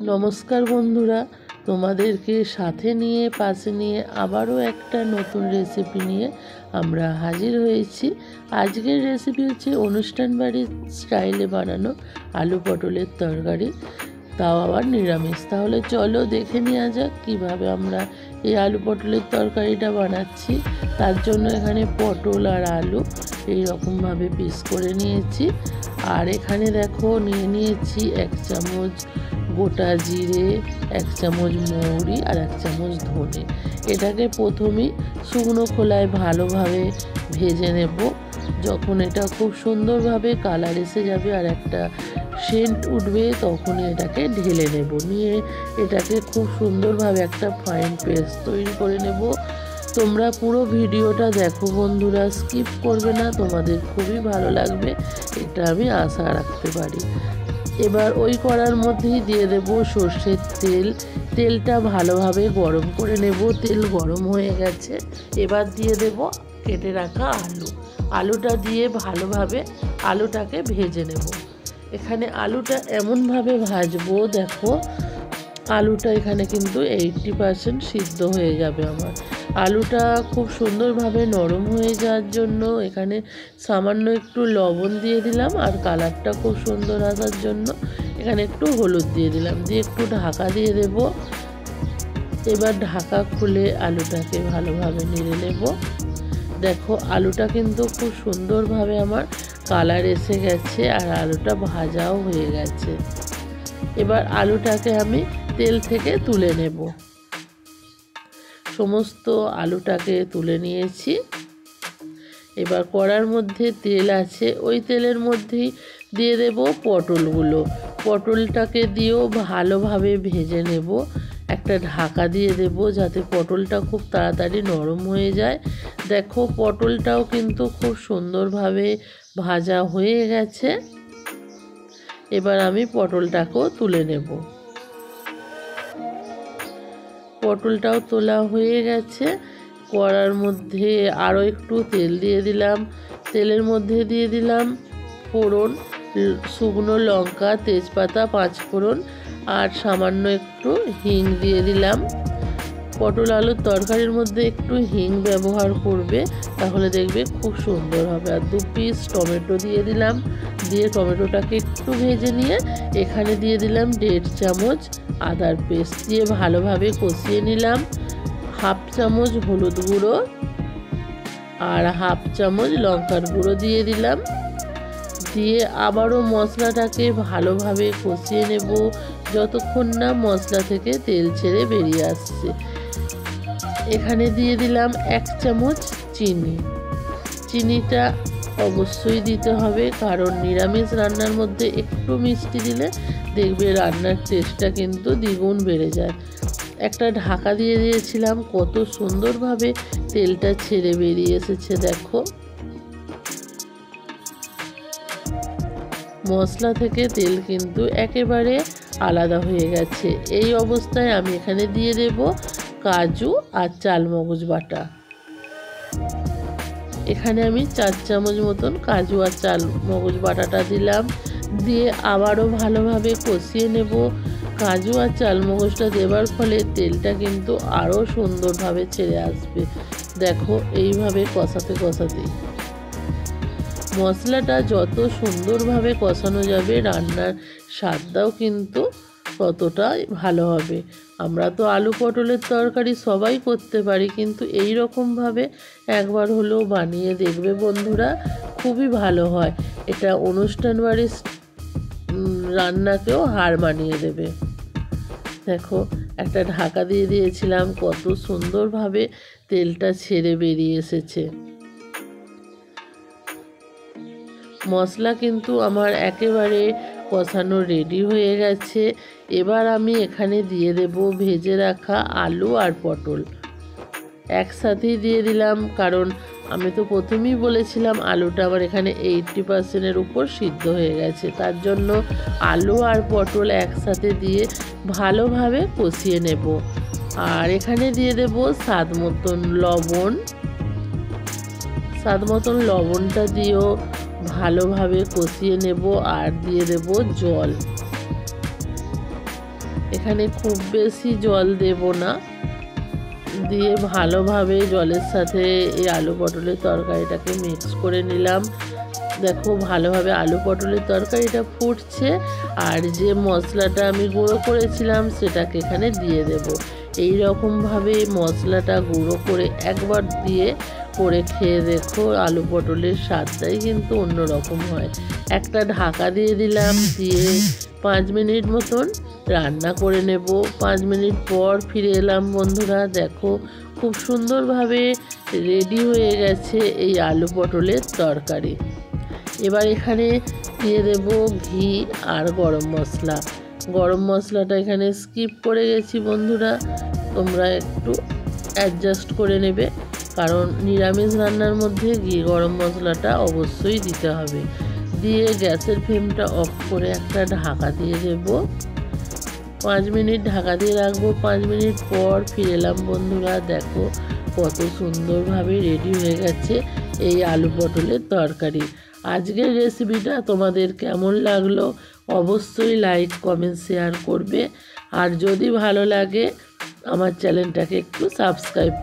নমস্কার বন্ধুরা, তোমাদেরকে সাথে নিয়ে পাশে নিয়ে আবারও একটা নতুন রেসিপি নিয়ে আমরা হাজির হয়েছি। আজকের রেসিপি হচ্ছে অনুষ্ঠান বাড়ির স্টাইলে বানানো আলু পটলের তরকারি, তাও আবার নিরামিষ। তাহলে চলো দেখে নেওয়া যাক কীভাবে আমরা এই আলু পটলের তরকারিটা বানাচ্ছি। তার জন্য এখানে পটল আর আলু এই রকমভাবে পিস করে নিয়েছি। আর এখানে দেখো নিয়েছি 1 চামচ গোটা জিরে, 1 চামচ মৌরি আর 1 চামচ ধনে। এটাকে প্রথমেই শুকনো খোলায় ভালোভাবে ভেজে নেব। যখন এটা খুব সুন্দরভাবে কালার এসে যাবে আর একটা সেন্ট উঠবে, তখনই এটাকে ঢেলে নেব। নিয়ে এটাকে খুব সুন্দরভাবে একটা ফাইন পেস্ট তৈরি করে নেব। তোমরা পুরো ভিডিওটা দেখো বন্ধুরা, স্কিপ করবে না, তোমাদের খুবই ভালো লাগবে, এটা আমি আশা রাখতে পারি। এবার ওই কড়ার মধ্যেই দিয়ে দেব সর্ষের তেল। তেলটা ভালোভাবে গরম করে নেব। তেল গরম হয়ে গেছে, এবার দিয়ে দেব কেটে রাখা আলুটা দিয়ে ভালোভাবে আলুটাকে ভেজে নেব। এখানে আলুটা এমনভাবে ভাজবো, দেখো আলুটা এখানে কিন্তু 80% সিদ্ধ হয়ে যাবে আমার। আলুটা খুব সুন্দরভাবে নরম হয়ে যাওয়ার জন্য এখানে সামান্য একটু লবণ দিয়ে দিলাম, আর কালারটা খুব সুন্দর আসার জন্য এখানে একটু হলুদ দিয়ে দিলাম, দিয়ে একটু ঢাকা দিয়ে দেব। এবার ঢাকা খুলে আলুটাকে ভালোভাবে নেড়ে নেব। দেখো আলুটা কিন্তু খুব সুন্দরভাবে আমার কালার এসে গেছে আর আলুটা ভাজাও হয়ে গেছে। এবার আলুটাকে আমি তেল থেকে তুলে নেব। সমস্ত আলুটাকে তুলে নিয়েছি। এবার কড়ার মধ্যে তেল আছে, ওই তেলের মধ্যেই দিয়ে দেব পটলগুলো। পটলটাকে দিয়েও ভালোভাবে ভেজে নেব। একটা ঢাকা দিয়ে দেব যাতে পটলটা খুব তাড়াতাড়ি নরম হয়ে যায়। দেখো পটলটাও কিন্তু খুব সুন্দরভাবে ভাজা হয়ে গেছে। এবার আমি পটলটাকেও তুলে নেব। পটলটাও তোলা হয়ে গেছে। কড়ার মধ্যে আরও একটু তেল দিয়ে দিলাম। তেলের মধ্যে দিয়ে দিলাম ফোড়ন, শুকনো লঙ্কা, তেজপাতা, 5 ফোড়ন আর সামান্য একটু হিং দিয়ে দিলাম। পটল আলুর তরকারির মধ্যে একটু হিং ব্যবহার করবে, তাহলে দেখবে খুব সুন্দর হবে। আর 2 পিস টমেটো দিয়ে দিলাম। দিয়ে টমেটোটাকে একটু ভেজে নিয়ে এখানে দিয়ে দিলাম 1.5 চামচ আদার পেস্ট, দিয়ে ভালোভাবে কষিয়ে নিলাম। 1/2 চামচ হলুদ গুঁড়ো আর 1/2 চামচ লঙ্কার গুঁড়ো দিয়ে দিলাম। দিয়ে আবারও মশলাটাকে ভালোভাবে কষিয়ে নেব যতক্ষণ না মশলা থেকে তেল ছেড়ে বেরিয়ে আসছে। এখানে দিয়ে দিলাম 1 চামচ চিনি। চিনিটা অবশ্যই দিতে হবে, কারণ নিরামিষ রান্নার মধ্যে একটু মিষ্টি দিলে দেখবে রান্নার টেস্টটা কিন্তু দ্বিগুণ বেড়ে যায়। একটা ঢাকা দিয়ে দিয়েছিলাম, কত সুন্দরভাবে তেলটা ছেড়ে বেরিয়ে এসেছে। দেখো মশলা থেকে তেল কিন্তু একেবারে আলাদা হয়ে গেছে। এই অবস্থায় আমি এখানে দিয়ে দেব কাজু আর চালমগজ বাটা। এখানে আমি 4 চামচ মতন কাজু আর চালমগজ বাটাটা দিলাম। দিয়ে আবারও ভালোভাবে কষিয়ে নেব। কাজু আর চালমগজটা দেওয়ার ফলে তেলটা কিন্তু আরও সুন্দরভাবে ছেড়ে আসবে। দেখো এইভাবে কষাতে কষাতেই মশলাটা যত সুন্দরভাবে কষানো যাবে রান্নার স্বাদটাও কিন্তু ততটাই ভালো হবে। আমরা তো আলু পটলের তরকারি সবাই করতে পারি, কিন্তু এই রকমভাবে একবার হলেও বানিয়ে দেখবে বন্ধুরা, খুবই ভালো হয়। এটা অনুষ্ঠান বাড়ির রান্নাকেও হার মানিয়ে দেবে। দেখো একটা ঢাকা দিয়ে দিয়েছিলাম, কত সুন্দরভাবে তেলটা ছেড়ে বেরিয়ে এসেছে। মশলা কিন্তু আমার একেবারে কষানো রেডি হয়ে গেছে। এবার আমি এখানে দিয়ে দেব ভেজে রাখা আলু আর পটল একসাথেই দিয়ে দিলাম, কারণ আমি তো প্রথমেই বলেছিলাম আলুটা আমার এখানে 80%-এর উপর সিদ্ধ হয়ে গেছে। তার জন্য আলু আর পটল একসাথে দিয়ে ভালোভাবে কষিয়ে নেব। আর এখানে দিয়ে দেব স্বাদ মতন লবণ। স্বাদ মতন লবণটা দিয়েও ভালোভাবে কষিয়ে নেব আর দিয়ে দেব জল। এখানে খুব বেশি জল দেব না, দিয়ে ভালোভাবে জলের সাথে এই আলু পটলের তরকারিটাকে মিক্স করে নিলাম। দেখো ভালোভাবে আলু পটলের তরকারিটা ফুটছে, আর যে মশলাটা আমি গুঁড়ো করেছিলাম সেটাকে এখানে দিয়ে দেব। এই রকমভাবে মশলাটা গুঁড়ো করে একবার দিয়ে করে খেয়ে দেখো, আলু পটলের স্বাদটাই কিন্তু অন্যরকম হয়। একটা ঢাকা দিয়ে দিলাম, দিয়ে 5 মিনিট মতন রান্না করে নেব। 5 মিনিট পর ফিরে এলাম বন্ধুরা। দেখো খুব সুন্দরভাবে রেডি হয়ে গেছে এই আলু পটলের তরকারি। এবার এখানে দিয়ে দেব ঘি আর গরম মশলা। গরম মশলাটা এখানে স্কিপ করে গেছি বন্ধুরা, তোমরা একটু অ্যাডজাস্ট করে নেবে, কারণ নিরামিষ রান্নার মধ্যে ঘি গরম মশলাটা অবশ্যই দিতে হবে। দিয়ে গ্যাসের ফ্লেমটা অফ করে একটা ঢাকা দিয়ে দেব। 5 মিনিট ঢাকা দিয়ে রাখবো। 5 মিনিট পর ফিরে এলাম বন্ধুরা। দেখো কত সুন্দরভাবে রেডি হয়ে গেছে এই আলু পটলের তরকারি। আজকের রেসিপিটা তোমাদের কেমন লাগলো অবশ্যই লাইক কমেন্ট শেয়ার করবে, আর যদি ভালো লাগে আমার চ্যানেলটাকে একটু সাবস্ক্রাইব করবে।